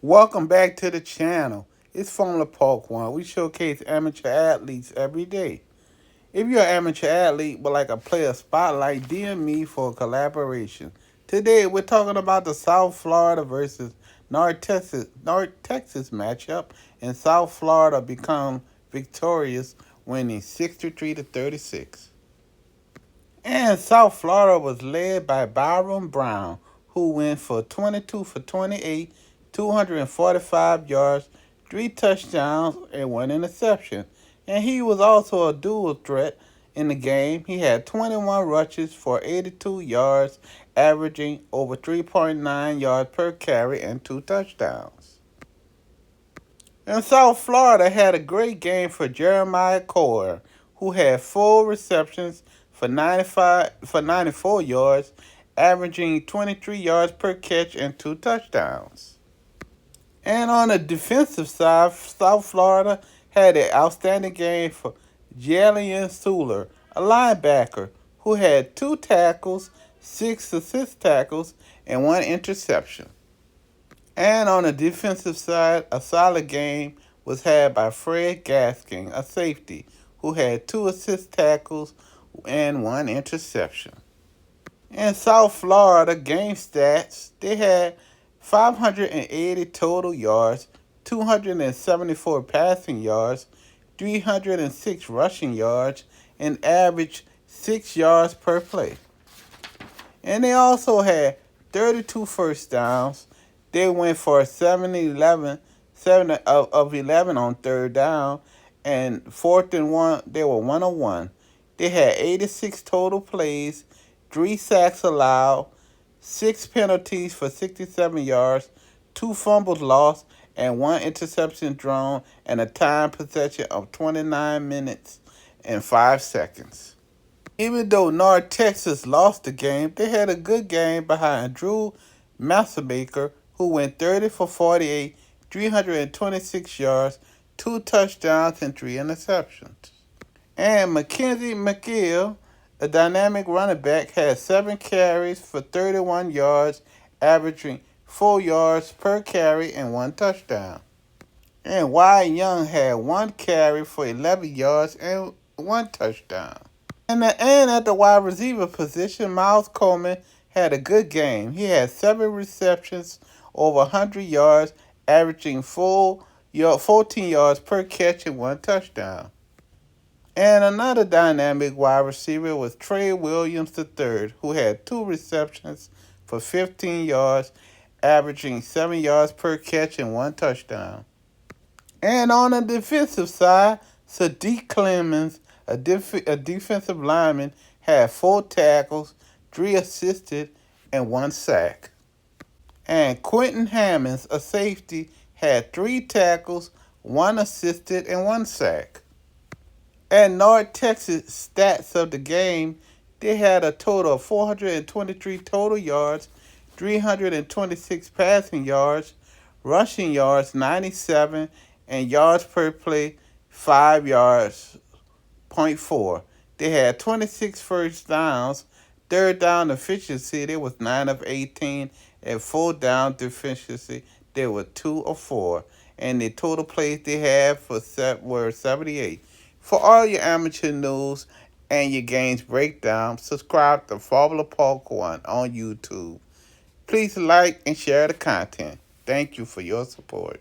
Welcome back to the channel. It's Formula Park One. We showcase amateur athletes every day. If you're an amateur athlete but like a player spotlight, DM me for a collaboration. Today we're talking about the South Florida versus North Texas matchup, and South Florida become victorious, winning 63 to 36. And South Florida was led by Byrum Brown, who went for 22 for 28, 245 yards, three touchdowns, and one interception. And he was also a dual threat in the game. He had 21 rushes for 82 yards, averaging over 3.9 yards per carry and two touchdowns. And South Florida had a great game for Jeremiah Coyer, who had four receptions for 94 yards, averaging 23 yards per catch and two touchdowns. And on the defensive side, South Florida had an outstanding game for Jalen Suler, a linebacker who had two tackles, six assist tackles, and one interception. And on the defensive side, a solid game was had by Fred Gaskin, a safety, who had two assist tackles and one interception. In South Florida game stats, they had 580 total yards, 274 passing yards, 306 rushing yards, and averaged 6 yards per play. And they also had 32 first downs. They went for 7 of 11 on third down, and fourth and one, they were 101. They had 86 total plays, 3 sacks allowed, 6 penalties for 67 yards, 2 fumbles lost, and 1 interception thrown, and a time possession of 29 minutes and 5 seconds. Even though North Texas lost the game, they had a good game behind Drew Massabaker, who went 30 for 48, 326 yards, 2 touchdowns, and 3 interceptions. And Mackenzie McGill, a dynamic running back, had 7 carries for 31 yards, averaging 4 yards per carry and 1 touchdown. And Wyatt Young had 1 carry for 11 yards and 1 touchdown. And at the wide receiver position, Miles Coleman had a good game. He had 7 receptions, over 100 yards, averaging 14 yards per catch and 1 touchdown. And another dynamic wide receiver was Trey Williams III, who had 2 receptions for 15 yards, averaging 7 yards per catch and 1 touchdown. And on the defensive side, Sadiq Clemens, a defensive lineman, had 4 tackles, 3 assisted, and 1 sack. And Quentin Hammonds, a safety, had 3 tackles, 1 assisted, and 1 sack. And North Texas stats of the game, they had a total of 423 total yards, 326 passing yards, rushing yards 97, and yards per play 5 yards, .4. They had 26 first downs, third down efficiency, they was 9 of 18, and fourth down efficiency, they were 2 of 4. And the total plays they had were 78. For all your amateur news and your games breakdown, subscribe to Formula Park One on YouTube. Please like and share the content. Thank you for your support.